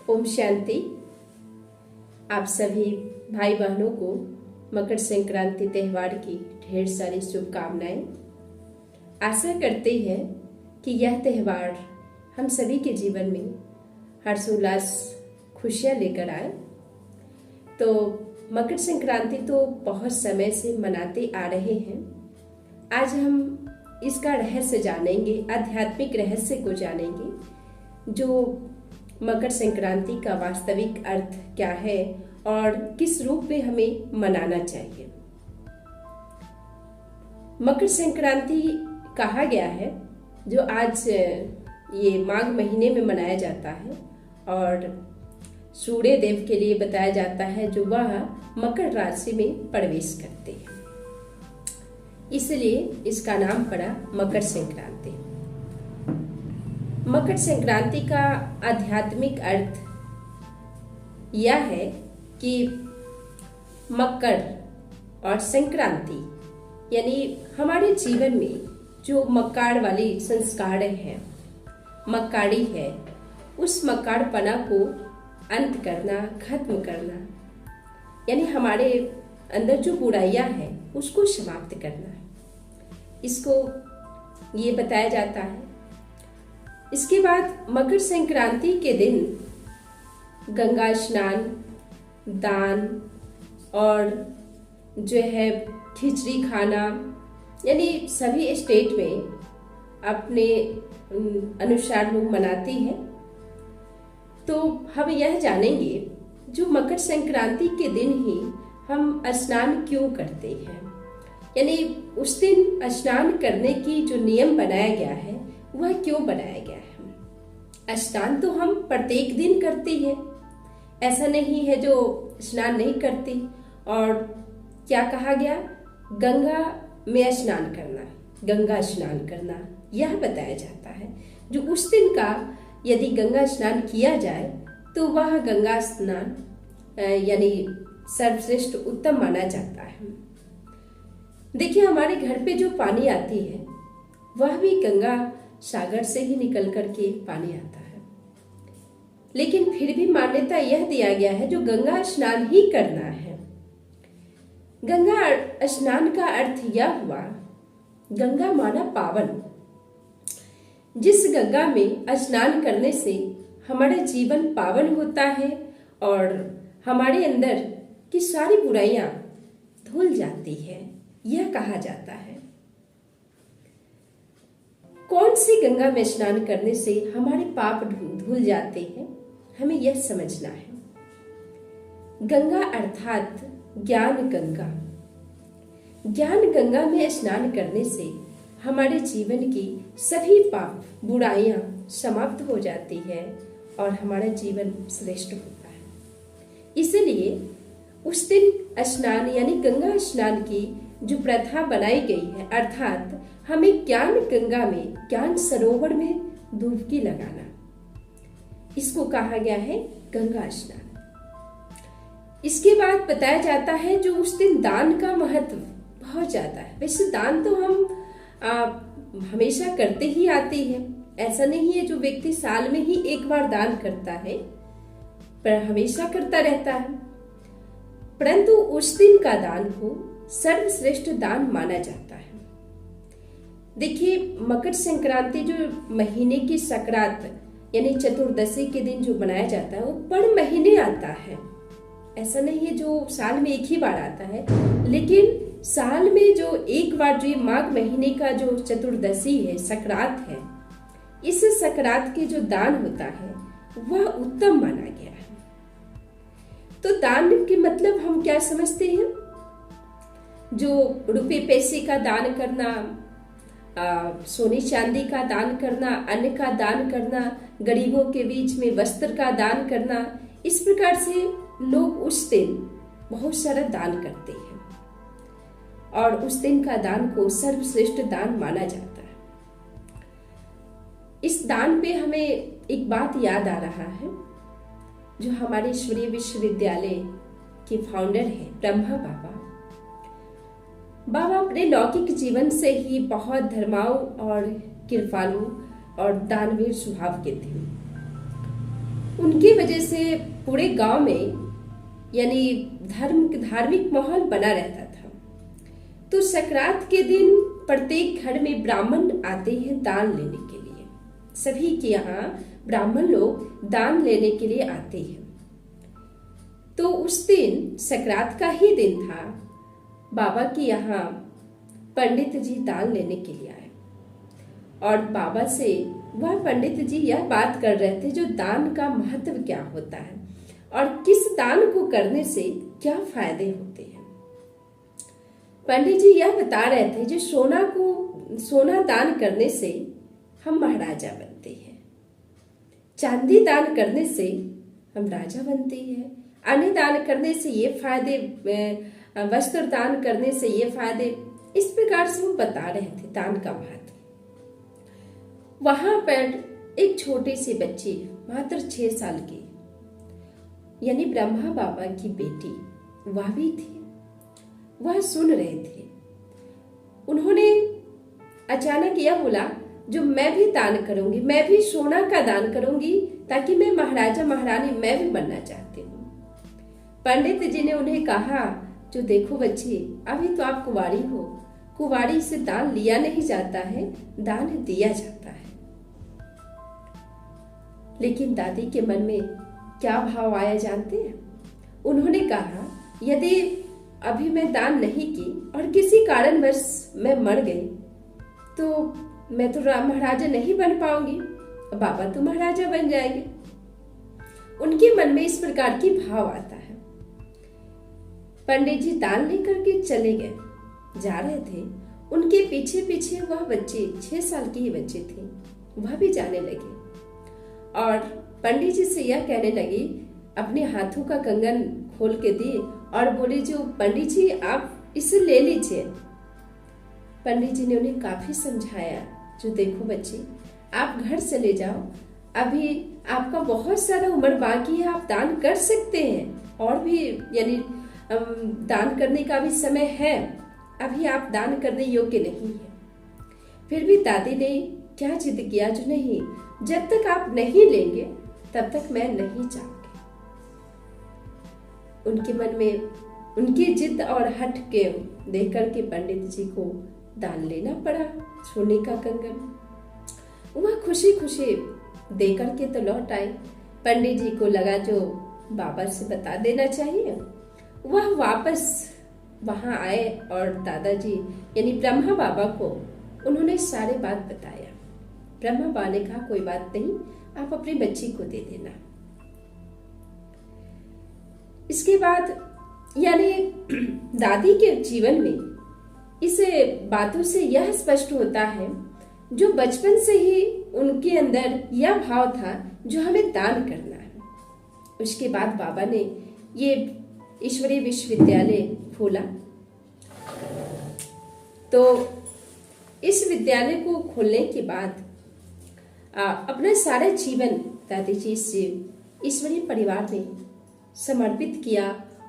ओम शांति। आप सभी भाई बहनों को मकर संक्रांति त्यौहार की ढेर सारी शुभकामनाएं। आशा करते हैं कि यह त्यौहार हम सभी के जीवन में हर्षोल्लास खुशियां लेकर आए। तो मकर संक्रांति तो बहुत समय से मनाते आ रहे हैं। आज हम इसका रहस्य जानेंगे, आध्यात्मिक रहस्य को जानेंगे, जो मकर संक्रांति का वास्तविक अर्थ क्या है और किस रूप में हमें मनाना चाहिए। मकर संक्रांति कहा गया है जो आज ये माघ महीने में मनाया जाता है और सूर्य देव के लिए बताया जाता है जो वह मकर राशि में प्रवेश करते हैं, इसलिए इसका नाम पड़ा मकर संक्रांति। मकर संक्रांति का आध्यात्मिक अर्थ यह है कि मकर और संक्रांति यानी हमारे जीवन में जो मक्कार वाली संस्कार है, मक्कारी है, उस मक्कारपना को अंत करना, खत्म करना, यानी हमारे अंदर जो बुराइयां हैं उसको समाप्त करना, इसको ये बताया जाता है। इसके बाद मकर संक्रांति के दिन गंगा स्नान, दान और जो है खिचड़ी खाना, यानी सभी स्टेट में अपने अनुसार लोग मनाती हैं। तो हम यह जानेंगे जो मकर संक्रांति के दिन ही हम स्नान क्यों करते हैं, यानी उस दिन स्नान करने की जो नियम बनाया गया है वह क्यों बनाया गया है। स्नान तो हम प्रत्येक दिन करते हैं, ऐसा नहीं है जो स्नान नहीं करती। और क्या कहा गया, गंगा में स्नान करना, गंगा स्नान करना यह बताया जाता है। जो उस दिन का यदि गंगा स्नान किया जाए तो वह गंगा स्नान यानी सर्वश्रेष्ठ उत्तम माना जाता है। देखिए, हमारे घर पे जो पानी आती है वह भी गंगा सागर से ही निकल करके पानी आता है, लेकिन फिर भी मान्यता यह दिया गया है जो गंगा स्नान ही करना है। गंगा स्नान का अर्थ यह हुआ, गंगा माना पावन। जिस गंगा में स्नान करने से हमारा जीवन पावन होता है और हमारे अंदर की सारी बुराइयां धुल जाती है, यह कहा जाता है। कौन सी गंगा में स्नान करने से हमारे पाप धुल जाते हैं, हमें यह समझना है। गंगा अर्थात ज्ञान गंगा। ज्ञान गंगा में स्नान करने से हमारे जीवन की सभी पाप बुराइयां समाप्त हो जाती है और हमारा जीवन श्रेष्ठ होता है। इसलिए उस दिन स्नान यानी गंगा स्नान की जो प्रथा बनाई गई है, अर्थात हमें ज्ञान गंगा में, ज्ञान सरोवर में डुबकी लगाना, इसको कहा गया है गंगा स्नान। इसके बाद बताया जाता है जो उस दिन दान का महत्व बहुत ज्यादा है। वैसे दान तो हम हमेशा करते ही आते हैं, ऐसा नहीं है जो व्यक्ति साल में ही एक बार दान करता है, पर हमेशा करता रहता है। परंतु उस दिन का दान को सर्वश्रेष्ठ दान माना जाता है। देखिए, मकर संक्रांति जो महीने की संक्रांत यानी चतुर्दशी के दिन जो मनाया जाता है वो पर महीने आता है, ऐसा नहीं है जो साल में एक ही बार आता है। लेकिन साल में जो एक बार जो माघ महीने का जो चतुर्दशी है, संक्रांत है, इस संक्रांत के जो दान होता है वह उत्तम माना गया है। तो दान के मतलब हम क्या समझते हैं, जो रुपए पैसे का दान करना, सोने चांदी का दान करना, अन्न का दान करना, गरीबों के बीच में वस्त्र का दान करना, इस प्रकार से लोग उस दिन बहुत सारा दान करते हैं और उस दिन का दान को सर्वश्रेष्ठ दान माना जाता है। इस दान पे हमें एक बात याद आ रहा है, जो हमारे ईश्वरीय विश्वविद्यालय के फाउंडर है ब्रह्मा बाबा। बाबा अपने लौकिक जीवन से ही बहुत धर्माऊ और कृपालु और दानवीर स्वभाव के थे। उनकी वजह से पूरे गांव में यानी धार्मिक माहौल बना रहता था। तो संक्रांत के दिन प्रत्येक घर में ब्राह्मण आते हैं दान लेने के लिए। सभी के यहाँ ब्राह्मण लोग दान लेने के लिए आते हैं। तो उस दिन संक्रांत का ही दिन था। बाबा के यहाँ पंडित जी दान लेने के लिए आए और बाबा से वह पंडित जी यह बात कर रहे थे जो दान का महत्व क्या होता है और किस दान को करने से क्या फायदे होते हैं। पंडित जी यह बता रहे थे जो सोना दान करने से हम महाराजा बनते हैं, चांदी दान करने से हम राजा बनते हैं, अन्न दान करने से ये फायदे, वस्त्र दान करने से ये फायदे। इस प्रकार से वो बता रहे थे दान का महत्व। वहां पर एक छोटे से बच्चे मात्र 6 साल की यानी ब्रह्मा बाबा की बेटी वह भी थी। वह सुन रहे थे। उन्होंने अचानक यह बोला जो मैं भी दान करूंगी, मैं भी सोना का दान करूंगी ताकि मैं महाराजा महारानी मैं भी बनना चाहती हूँ। पंडित जी ने उन्हें कहा जो देखो बच्चे, अभी तो आप कुंवारी हो, कुंवारी से दान लिया नहीं जाता है, दान दिया जाता है। लेकिन दादी के मन में क्या भाव आया जानते हैं? उन्होंने कहा यदि अभी मैं दान नहीं की और किसी कारणवश मैं मर गई तो मैं तो महाराजा नहीं बन पाऊंगी, बाबा तो महाराजा बन जाएंगे। उनके मन में इस प्रकार की भाव आता है। पंडित जी दान लेकर के चले गए, जा रहे थे। उनके पीछे पीछे वह बच्चे 6 साल की ही बच्चे थे, वह भी जाने लगे और पंडित जी से यह कहने लगी, अपने हाथों का कंगन खोल के दिए और बोले जो पंडित जी आप इसे ले लीजिए। पंडित जी ने उन्हें काफी समझाया जो देखो बच्चे, आप घर चले जाओ, अभी आपका बहुत सारा उम्र बाकी है, आप दान कर सकते हैं और भी यानी दान करने का भी समय है, अभी आप दान करने योग्य नहीं है। फिर भी दादी ने क्या जिद किया जो नहीं, जब तक आप नहीं लेंगे तब तक मैं नहीं जाऊंगी। उनके मन में उनकी जिद और हट के देख करके पंडित जी को दान लेना पड़ा सोने का कंगन। वह खुशी खुशी दे करके तो लौट आए। पंडित जी को लगा जो बाबा से बता देना चाहिए। वह वापस वहां आए और दादाजी यानी ब्रह्मा बाबा को उन्होंने सारे बात बताया। ब्रह्मा बाबा ने कहा कोई बात नहीं, आप अपनी बच्ची को दे देना। इसके बाद यानी दादी के जीवन में इस बातों से यह स्पष्ट होता है जो बचपन से ही उनके अंदर यह भाव था जो हमें दान करना है। उसके बाद बाबा ने ये ईश्वरीय विश्वविद्यालय खोला। तो इस विद्यालय को खोलने के बाद अपना सारा जीवन दादी जी से ईश्वरीय परिवार में समर्पित किया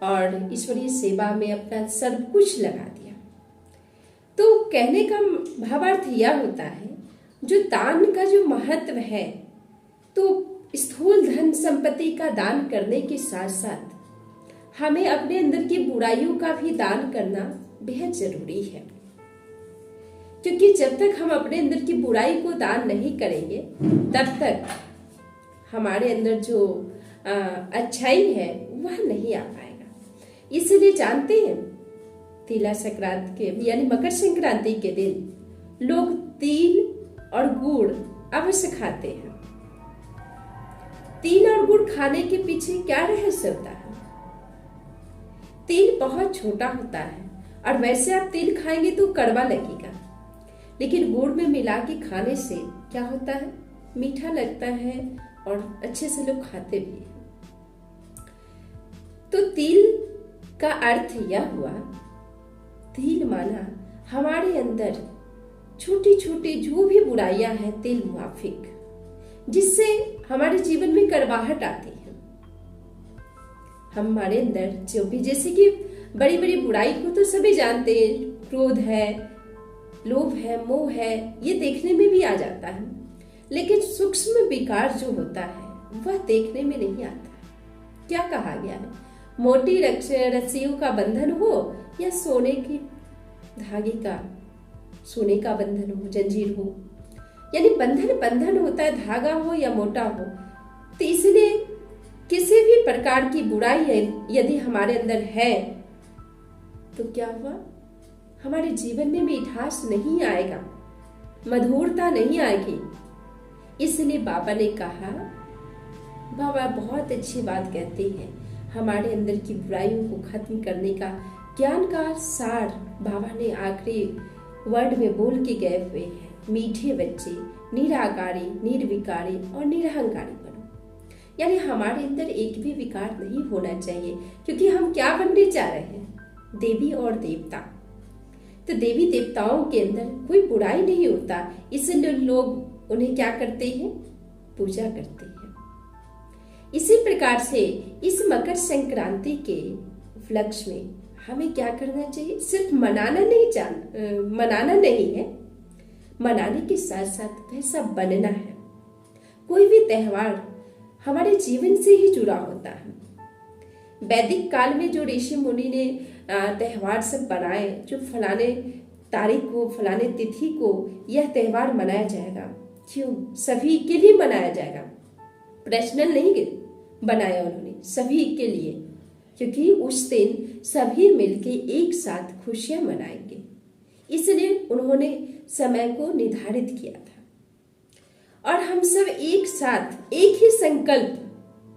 और ईश्वरीय सेवा में अपना सब कुछ लगा दिया। तो कहने का भावार्थ यह होता है जो दान का जो महत्व है, तो स्थूल धन संपत्ति का दान करने के साथ साथ हमें अपने अंदर की बुराइयों का भी दान करना बेहद जरूरी है। क्योंकि जब तक हम अपने अंदर की बुराई को दान नहीं करेंगे तब तक हमारे अंदर जो अच्छाई है वह नहीं आ पाएगा। इसलिए जानते हैं तिला संक्रांति के यानी मकर संक्रांति के दिन लोग तिल और गुड़ अवश्य खाते हैं। तिल और गुड़ खाने के पीछे क्या रहस्य होता है? तिल बहुत छोटा होता है और वैसे आप तिल खाएंगे तो कड़वा लगेगा, लेकिन गुड़ में मिला के खाने से क्या होता है, मीठा लगता है और अच्छे से लोग खाते भी हैं। तो तिल का अर्थ यह हुआ, तिल माना हमारे अंदर छोटी छोटी जो भी बुराइयां हैं तिल मुआफिक, जिससे हमारे जीवन में कड़वाहट आती है। हमारे अंदर जो भी, जैसे कि बड़ी बड़ी बुराई को तो सभी जानते हैं, क्रोध है, लोभ है, मोह है, ये देखने में भी आ जाता है। लेकिन सूक्ष्म विकार जो होता है वह देखने में नहीं आता। क्या कहा गया है, मोटी रस्सियों का बंधन हो या सोने का बंधन हो, जंजीर हो, यानी बंधन होता है, धागा हो या मोटा हो। तो इसलिए किसी भी प्रकार की बुराई यदि हमारे अंदर है तो क्या हुआ, हमारे जीवन में मिठास नहीं आएगा, मधुरता नहीं आएगी। इसलिए बाबा ने कहा, बाबा बहुत अच्छी बात कहते हैं, हमारे अंदर की बुराइयों को खत्म करने का ज्ञान का सार बाबा ने आखिरी वर्ड में बोल के गए हुए हैं। मीठे बच्चे निराकारी, निर्विकारी और निरहंकारी बनो। यानी हमारे अंदर एक भी विकार नहीं होना चाहिए, क्योंकि हम क्या बनने जा रहे हैं, देवी और देवता। तो देवी देवताओं के अंदर कोई बुराई नहीं होता, इसलिए लोग उन्हें क्या करते हैं, पूजा करते हैं। इसी प्रकार से इस मकर संक्रांति के उपलक्ष्य में हमें क्या करना चाहिए, सिर्फ मनाना नहीं है, मनाने के साथ साथ वैसा बनना है। कोई भी त्योहार हमारे जीवन से ही जुड़ा होता है। वैदिक काल में जो ऋषि मुनि ने त्योहार सब बनाए, जो फलाने तारीख को, फलाने तिथि को यह त्योहार मनाया जाएगा, क्यों, सभी के लिए मनाया जाएगा, पर्सनल नहीं बनाया उन्होंने, सभी के लिए, क्योंकि उस दिन सभी मिलके एक साथ खुशियां मनाएंगे। इसलिए उन्होंने समय को निर्धारित किया था और हम सब एक साथ एक ही संकल्प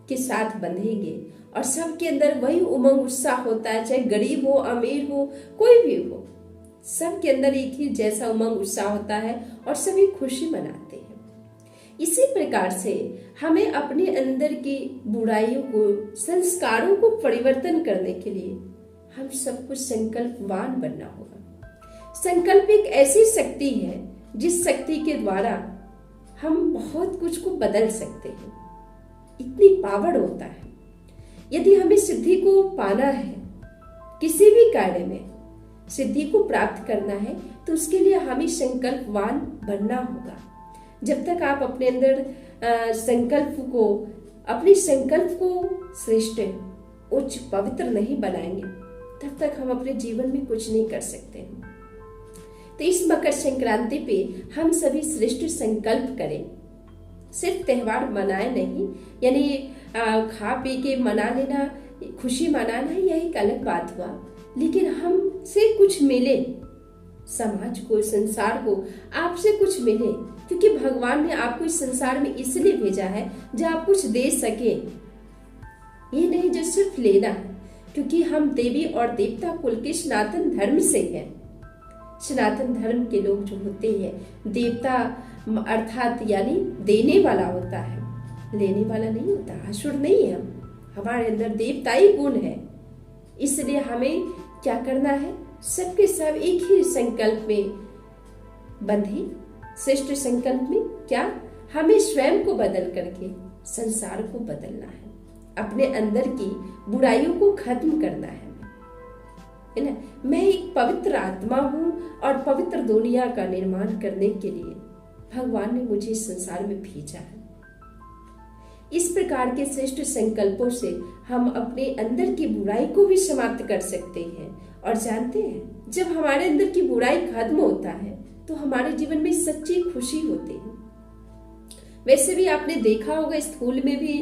के साथ बंधेंगे और सबके अंदर वही उमंग उत्साह होता है, चाहे गरीब हो, अमीर हो, कोई भी हो, सबके अंदर एक ही जैसा उमंग उत्साह होता है और सभी खुशी मनाते हैं। इसी प्रकार से हमें अपने अंदर की बुराइयों को, संस्कारों को परिवर्तन करने के लिए हम सबको संकल्पवान बनना होगा। संकल्प एक ऐसी शक्ति है जिस शक्ति के द्वारा हम बहुत कुछ को बदल सकते हैं, इतनी पावर होता है। यदि हमें सिद्धि को पाना है, किसी भी कार्य में सिद्धि को प्राप्त करना है, तो उसके लिए हमें संकल्पवान बनना होगा। जब तक आप अपने अंदर अपने संकल्प को श्रेष्ठ, उच्च, पवित्र नहीं बनाएंगे, तब तक हम अपने जीवन में कुछ नहीं कर सकते हैं। तो इस मकर संक्रांति पे हम सभी श्रेष्ठ संकल्प करें। सिर्फ त्योहार मनाए नहीं, यानी खा पी के मना लेना, खुशी मनाना, यह एक अलग बात हुआ, लेकिन हमसे कुछ मिले, समाज को, संसार को आपसे कुछ मिले, क्योंकि भगवान ने आपको इस संसार में इसलिए भेजा है जो आप कुछ दे सके। ये नहीं जो सिर्फ लेना है, क्योंकि हम देवी और देवता कुल के सनातन धर्म से हैं। सनातन धर्म के लोग जो होते हैं, देवता अर्थात यानी देने वाला होता है, लेने वाला नहीं होता, असुर नहीं है। हमारे अंदर देवताई गुण है। इसलिए हमें क्या करना है, सबके सब एक ही संकल्प में बंधे। श्रेष्ठ संकल्प में क्या, हमें स्वयं को बदल करके संसार को बदलना है, अपने अंदर की बुराइयों को खत्म करना है ना। मैं एक पवित्र आत्मा हूँ और पवित्र दुनिया का निर्माण करने के लिए भगवान ने मुझे इस संसार में भेजा है। इस प्रकार के श्रेष्ठ संकल्पों से हम अपने अंदर की बुराई को भी समाप्त कर सकते हैं। और जानते हैं, जब हमारे अंदर की बुराई खत्म होता है तो हमारे जीवन में सच्ची खुशी होती है। वैसे भी आपने देखा होगा, स्कूल में भी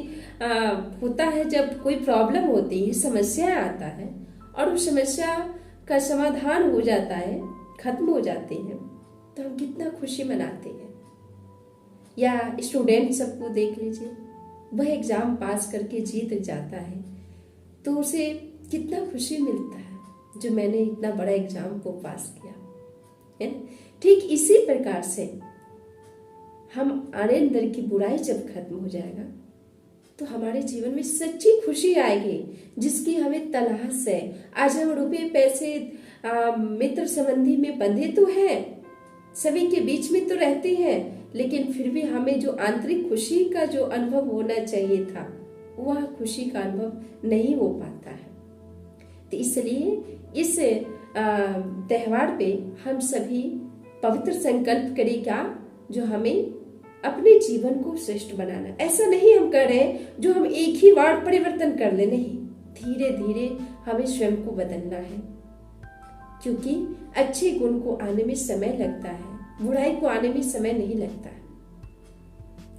होता है, जब कोई प्रॉब्लम होती है, समस्या आता है और उस समस्या का समाधान हो जाता है, खत्म हो जाते हैं, तो हम कितना खुशी मनाते हैं। या स्टूडेंट सबको देख लीजिए, वह एग्जाम पास करके जीत जाता है तो उसे कितना खुशी मिलता है, जो मैंने इतना बड़ा एग्जाम को पास किया है। ठीक इसी प्रकार से हमारे अंदर की बुराई जब खत्म हो जाएगा तो हमारे जीवन में सच्ची खुशी आएगी, जिसकी हमें तलाश है। आज हम रुपए पैसे मित्र संबंधी में बंधे तो हैं, सभी के बीच में तो रहते हैं, लेकिन फिर भी हमें जो आंतरिक खुशी का जो अनुभव होना चाहिए था, वह खुशी का अनुभव नहीं हो पाता है। तो इसलिए इस त्योहार पे हम सभी पवित्र संकल्प करें क्या, जो हमें अपने जीवन को श्रेष्ठ बनाना। ऐसा नहीं हम कर रहे हैं जो हम एक ही बार परिवर्तन कर ले, नहीं, धीरे धीरे हमें स्वयं को बदलना है, क्योंकि अच्छे गुण को आने में समय लगता है, बुराई को आने में समय नहीं लगता है।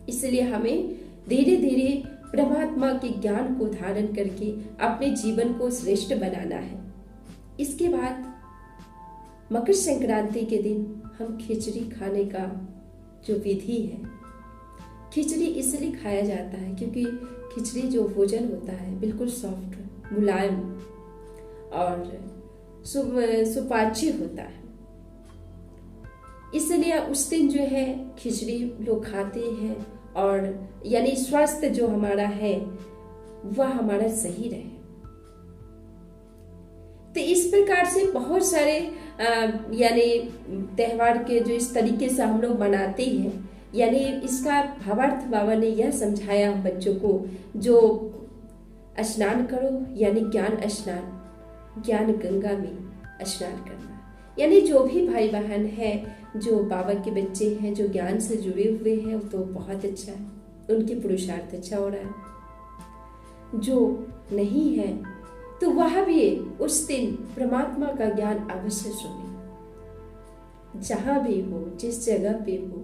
इसलिए हमें धीरे धीरे परमात्मा के ज्ञान को धारण करके अपने जीवन को श्रेष्ठ बनाना है। इसके बाद मकर संक्रांति के दिन हम खिचड़ी खाने का जो विधि है, खिचड़ी इसलिए खाया जाता है क्योंकि खिचड़ी जो भोजन होता है बिल्कुल सॉफ्ट, मुलायम और सुपाच्य होता है। इसलिए उस दिन जो है खिचड़ी लोग खाते हैं, और यानी स्वास्थ्य जो हमारा है वह हमारा सही रहे। तो इस प्रकार से बहुत सारे यानी त्योहार के जो इस तरीके से हम लोग मनाते हैं, यानी इसका भावार्थ बाबा ने यह समझाया हम बच्चों को, जो स्नान करो यानी ज्ञान स्नान, ज्ञान गंगा में स्नान करना। यानी जो भी भाई बहन है, जो बाबा के बच्चे हैं, जो ज्ञान से जुड़े हुए हैं, तो बहुत अच्छा है, उनकी पुरुषार्थ अच्छा हो रहा है। जो नहीं है तो वह भी उस दिन परमात्मा का ज्ञान अवश्य सुने। जहां भी हो, जिस जगह पे हो,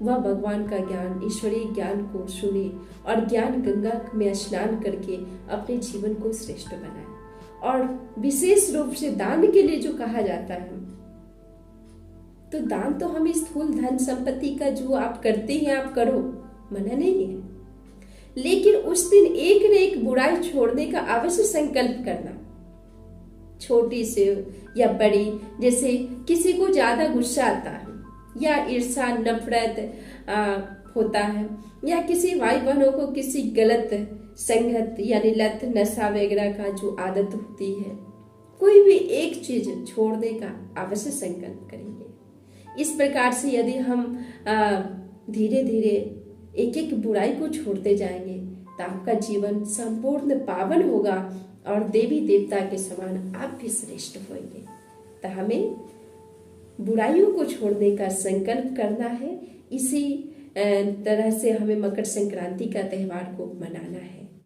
वह भगवान का ज्ञान, ईश्वरीय ज्ञान को सुने और ज्ञान गंगा में स्नान करके अपने जीवन को श्रेष्ठ बनाए। और विशेष रूप से दान के लिए जो कहा जाता है, तो दान तो हम स्थूल धन संपत्ति का जो आप करते हैं आप करो, मना नहीं है, लेकिन उस दिन एक न एक बुराई छोड़ने का अवश्य संकल्प करना, छोटी से या बड़ी। जैसे किसी को ज्यादा गुस्सा आता है या ईर्ष्या नफरत होता है, या किसी भाई बहनों को किसी गलत संगत यानी लत नशा वगैरह का जो आदत होती है, कोई भी एक चीज छोड़ने का अवश्य संकल्प करेंगे। इस प्रकार से यदि हम धीरे धीरे एक एक बुराई को छोड़ते जाएंगे तो आपका जीवन संपूर्ण पावन होगा और देवी देवता के समान आप भी श्रेष्ठ होंगे। तो हमें बुराइयों को छोड़ने का संकल्प करना है। इसी तरह से हमें मकर संक्रांति का त्योहार को मनाना है।